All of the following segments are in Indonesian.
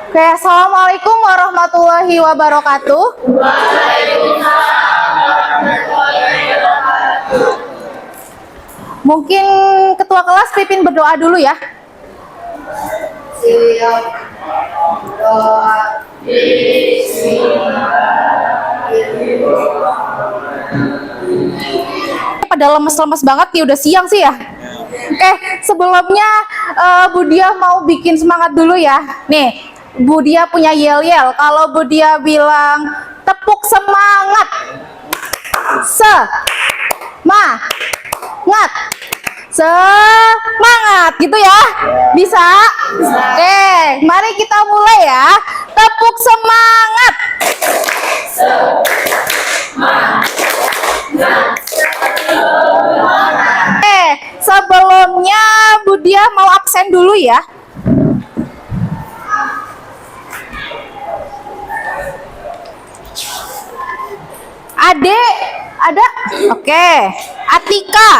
Oke, assalamualaikum warahmatullahi wabarakatuh. Mungkin ketua kelas pimpin berdoa dulu ya. Siap. Doa. Pada lemes-lemes banget nih, udah siang sih ya. Sebelumnya Bu Dia mau bikin semangat dulu ya. Nih, Bu Dia punya yel-yel. Kalau Bu Dia bilang tepuk semangat. Semangat gitu ya. Bisa? Oke, mari kita mulai ya. Tepuk semangat. Sebelumnya Bu Dia mau absen dulu ya. Adek, ada? Oke. Atika,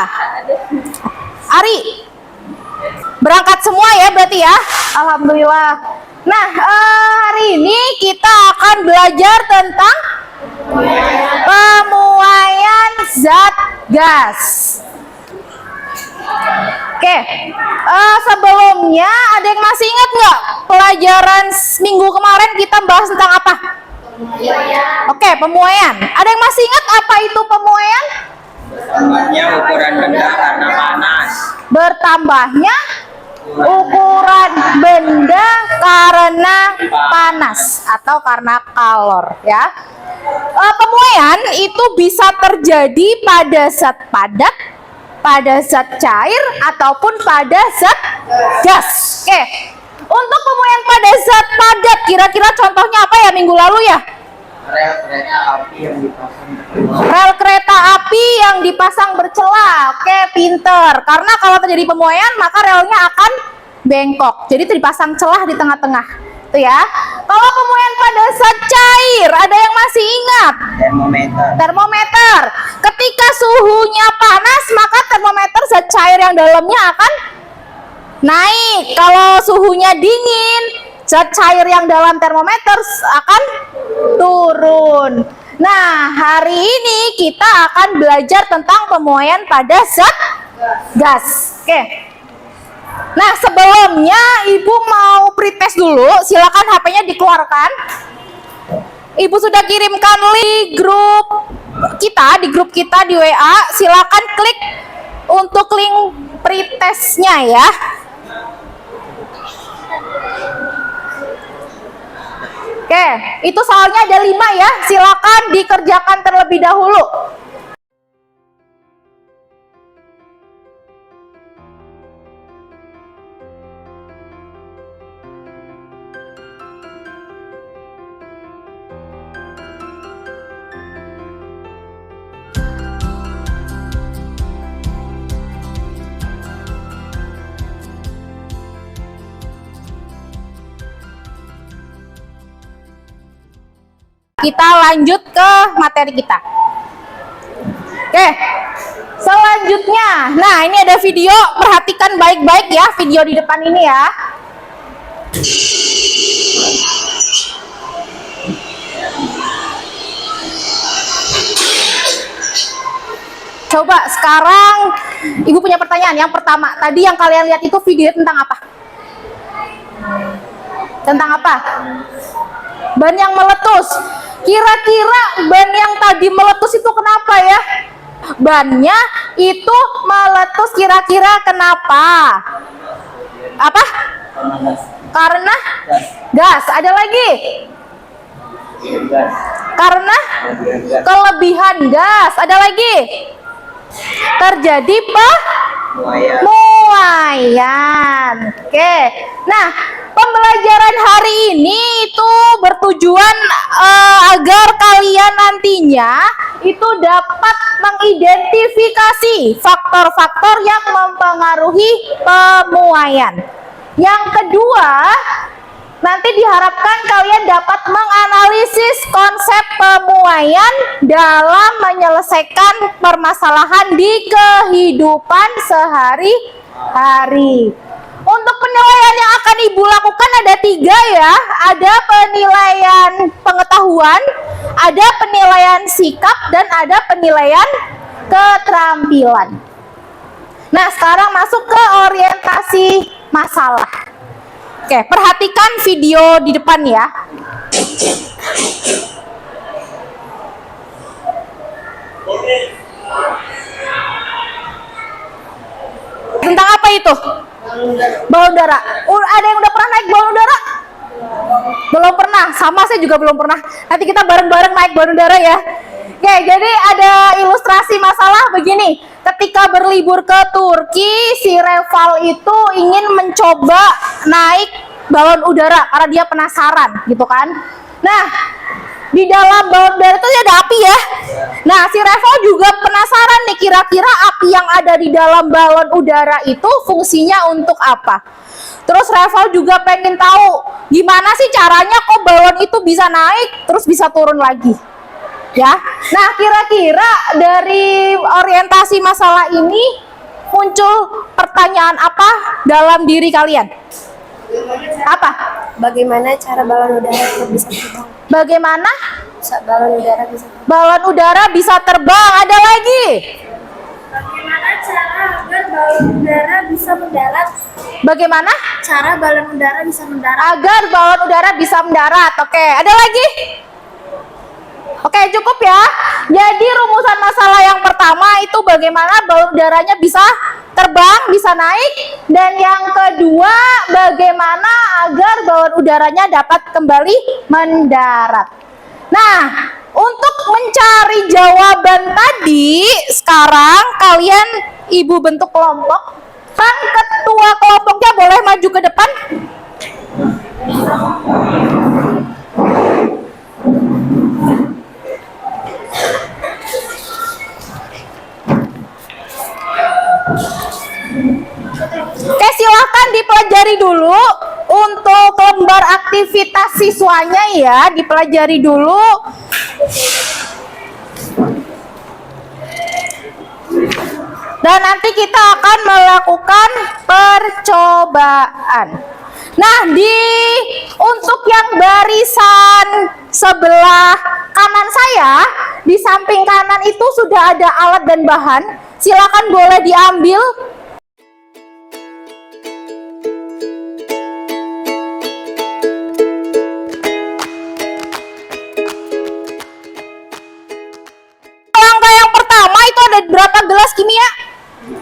Ari, berangkat semua ya berarti ya. Alhamdulillah. Nah, hari ini kita akan belajar tentang pemuaian zat gas. Oke, sebelumnya ada yang masih ingat nggak pelajaran minggu kemarin kita bahas tentang apa? Oke, pemuaian. Ada yang masih ingat apa itu pemuaian? Bertambahnya ukuran benda karena panas. Bertambahnya ukuran benda karena panas atau karena kalor ya. Pemuaian itu bisa terjadi pada zat padat, pada zat cair, ataupun pada zat gas. Oke, untuk pemuaian pada zat padat, kira-kira contohnya apa ya minggu lalu ya? Rel kereta api yang dipasang bercela. Oke, pinter. Karena kalau terjadi pemuaian, maka relnya akan bengkok. Jadi dipasang celah di tengah-tengah. Itu ya. Kalau pemuaian pada zat cair, ada yang masih ingat? Termometer. Ketika suhunya panas, maka termometer zat cair yang dalamnya akan naik. Kalau suhunya dingin, zat cair yang dalam termometer akan turun. Nah, hari ini kita akan belajar tentang pemuaian pada zat gas. Oke. Nah, sebelumnya Ibu mau pretest dulu. Silakan HP-nya dikeluarkan. Ibu sudah kirimkan link di grup kita di WA. Silakan klik untuk link pretestnya ya. Oke, itu soalnya ada 5 ya. Silakan dikerjakan terlebih dahulu. Kita lanjut ke materi kita. Oke, selanjutnya, nah ini ada video, perhatikan baik-baik ya video di depan ini ya. Coba sekarang Ibu punya pertanyaan. Yang pertama, tadi yang kalian lihat itu video tentang apa? Tentang apa? Ban yang meletus. Kira-kira ban yang tadi meletus itu kenapa ya? Bannya itu meletus kira-kira kenapa? Apa? Karena gas. Ada lagi? Karena kelebihan gas. Ada lagi? Terjadi pemuaian. Oke. Nah, pembelajaran hari ini itu bertujuan agar kalian nantinya itu dapat mengidentifikasi faktor-faktor yang mempengaruhi pemuaian. Yang kedua, nanti diharapkan kalian dapat menganalisis konsep pemuaian dalam menyelesaikan permasalahan di kehidupan sehari-hari. Untuk untuk penilaian yang akan Ibu lakukan ada 3 ya. Ada penilaian pengetahuan, ada penilaian sikap, dan ada penilaian keterampilan. Nah, sekarang masuk ke orientasi masalah. Oke, perhatikan video di depan ya. Tentang apa itu? Balon udara. Ada yang udah pernah naik balon udara? Belum pernah. Sama, saya juga belum pernah. Nanti kita bareng-bareng naik balon udara ya. Oke, jadi ada ilustrasi masalah begini. Ketika berlibur ke Turki, si Reval itu ingin mencoba naik balon udara karena dia penasaran, gitu kan. Nah, di dalam balon udara itu ada api ya. Nah, si Reval juga penasaran nih, kira-kira api yang ada di dalam balon udara itu fungsinya untuk apa. Terus Reval juga pengen tahu gimana sih caranya kok balon itu bisa naik terus bisa turun lagi. Ya. Nah, kira-kira dari orientasi masalah ini muncul pertanyaan apa dalam diri kalian? Apa? Bagaimana cara balon udara bisa terbang? Bagaimana Balon udara bisa terbang. balon udara bisa terbang? Ada lagi? Bagaimana cara agar balon udara bisa mendarat? Bagaimana Cara balon udara bisa mendarat. agar balon udara bisa mendarat? Oke, ada lagi? Oke, cukup ya. Jadi rumusan masalah yang pertama itu bagaimana balon udaranya bisa terbang, bisa naik. Dan yang kedua, bagaimana agar balon udaranya dapat kembali mendarat. Nah, untuk mencari jawaban tadi, sekarang kalian Ibu bentuk kelompok. Kan ketua kelompoknya boleh maju ke depan. Oke, silahkan dipelajari dulu untuk lembar aktivitas siswanya ya, dipelajari dulu. Dan nanti kita akan melakukan percobaan. Nah, untuk yang barisan sebelah kanan saya, di samping kanan itu sudah ada alat dan bahan. Silakan boleh diambil. Langkah yang pertama itu ada berapa gelas kimia?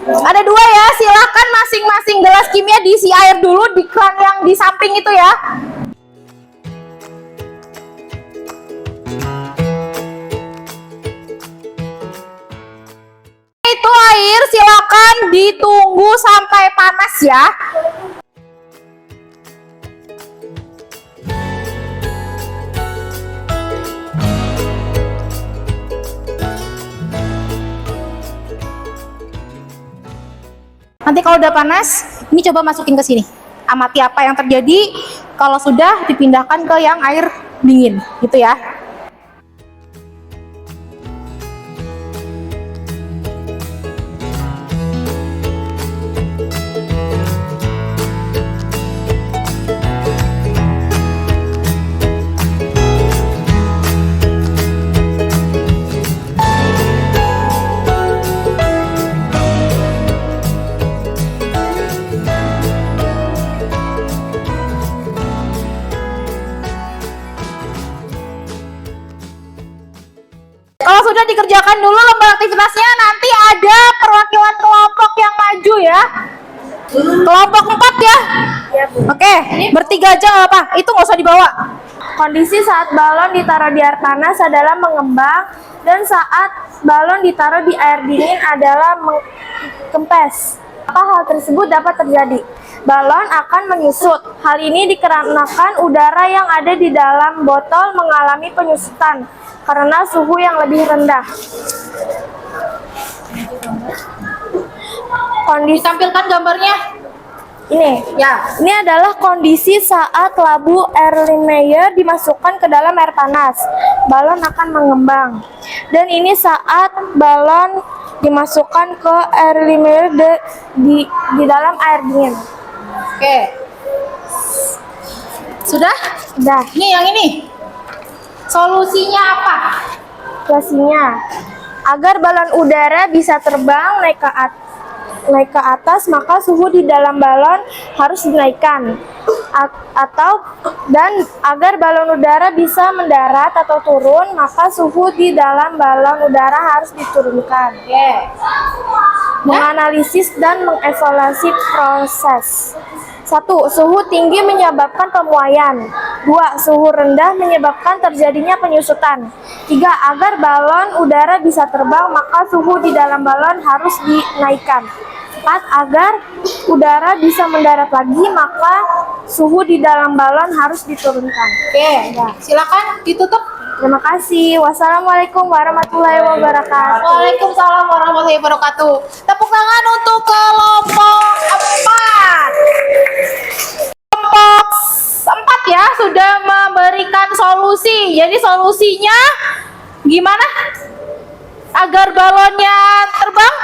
Ada 2 ya. Silakan masing-masing gelas kimia diisi air dulu di keran yang di samping itu ya. Itu air silakan ditunggu sampai panas ya. Nanti kalau udah panas, ini coba masukin ke sini. Amati apa yang terjadi kalau sudah dipindahkan ke yang air dingin, gitu ya. Kalau sudah dikerjakan dulu lembar aktivitasnya, nanti ada perwakilan kelompok yang maju ya. Kelompok 4 ya. Ya, Bu. Oke, bertiga aja nggak apa, itu nggak usah dibawa. Kondisi saat balon ditaruh di air panas adalah mengembang, dan saat balon ditaruh di air dingin adalah kempes. Apa hal tersebut dapat terjadi? Balon akan menyusut. Hal ini dikarenakan udara yang ada di dalam botol mengalami penyusutan karena suhu yang lebih rendah. Kondisi Tampilkan gambarnya. ini adalah kondisi saat labu Erlenmeyer dimasukkan ke dalam air panas. Balon akan mengembang. Dan ini saat balon dimasukkan ke Erlenmeyer di dalam air dingin. Oke. Sudah? Udah. Ini yang ini. Solusinya apa? Solusinya, agar balon udara bisa terbang naik ke atas, maka suhu di dalam balon harus dinaikkan. Dan agar balon udara bisa mendarat atau turun, maka suhu di dalam balon udara harus diturunkan. Oke. Menganalisis dan mengevaluasi proses. 1. Suhu tinggi menyebabkan pemuaian. 2. Suhu rendah menyebabkan terjadinya penyusutan. 3. Agar balon udara bisa terbang, maka suhu di dalam balon harus dinaikkan. 4. Agar udara bisa mendarat lagi, maka suhu di dalam balon harus diturunkan. Oke. Silakan ditutup. Terima kasih. Wassalamualaikum warahmatullahi wabarakatuh. Waalaikumsalam warahmatullahi wabarakatuh. Tepuk tangan untuk kelompok 4. Kelompok 4 ya sudah memberikan solusi. Jadi solusinya gimana? Agar balonnya terbang?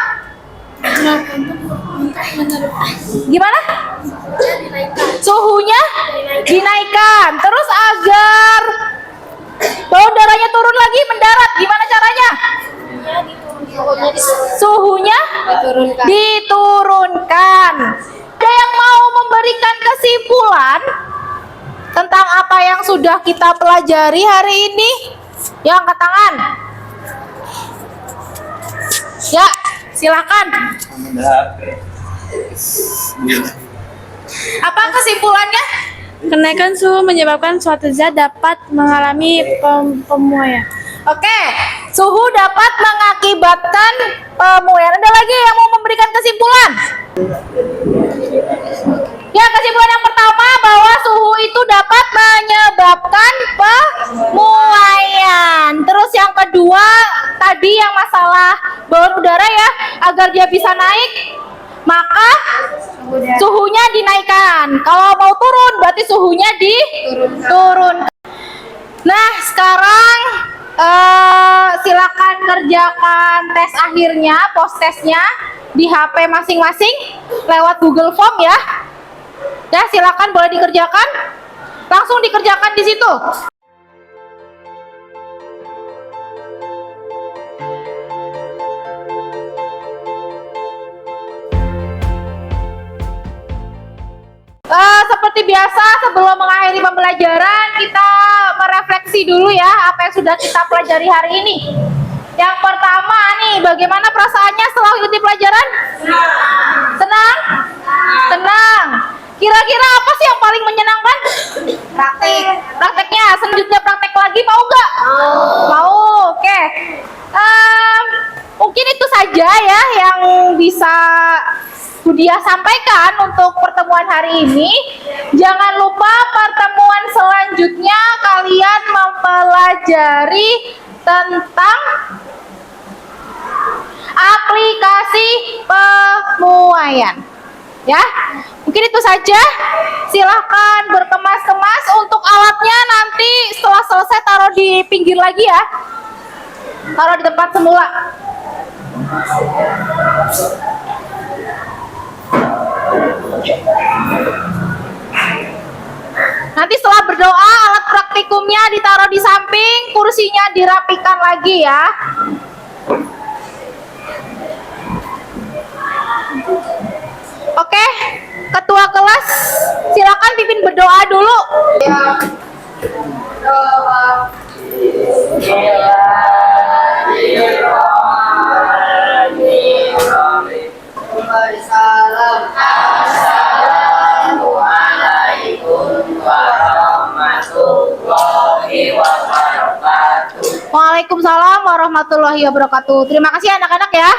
Gimana? Suhunya dinaikkan. Terus agar balon udaranya turun lagi mendarat, gimana caranya? Suhunya diturunkan. Ada yang mau memberikan kesimpulan tentang apa yang sudah kita pelajari hari ini? Ya, angkat tangan. Ya, silakan. Apa kesimpulannya? Kenaikan suhu menyebabkan suatu zat dapat mengalami pemuaian. Oke, suhu dapat mengakibatkan pemuaian. Ada lagi yang mau memberikan kesimpulan? Ya, kesimpulan yang pertama bahwa suhu itu dapat menyebabkan pemuaian. Terus yang kedua, tadi yang masalah balon udara ya, agar dia bisa naik, maka suhunya dinaikkan. Kalau mau turun, berarti suhunya diturunkan. Nah, sekarang silakan kerjakan tes akhirnya, post tesnya di HP masing-masing lewat Google Form ya. Ya, silakan boleh dikerjakan. Langsung dikerjakan di situ. Seperti biasa, sebelum mengakhiri pembelajaran, kita merefleksi dulu ya apa yang sudah kita pelajari hari ini. Yang pertama nih, bagaimana perasaannya setelah mengikuti pelajaran? Senang? Tenang. Kira-kira apa sih yang paling menyenangkan? Prakteknya. Selanjutnya praktek lagi, mau nggak? Mau. Oke. Mungkin itu saja ya yang bisa Budia sampaikan untuk pertemuan hari ini. Jangan lupa pertemuan selanjutnya kalian mempelajari tentang aplikasi pemuaian. Ya, mungkin itu saja. Silahkan berkemas-kemas. Untuk alatnya nanti setelah selesai taruh di pinggir lagi ya. Taruh di tempat semula. Nanti setelah berdoa, alat praktikumnya ditaruh di samping, kursinya dirapikan lagi ya. Oke, ketua kelas silakan pimpin berdoa dulu. Waalaikumsalam warahmatullahi wabarakatuh. Terima kasih anak-anak ya.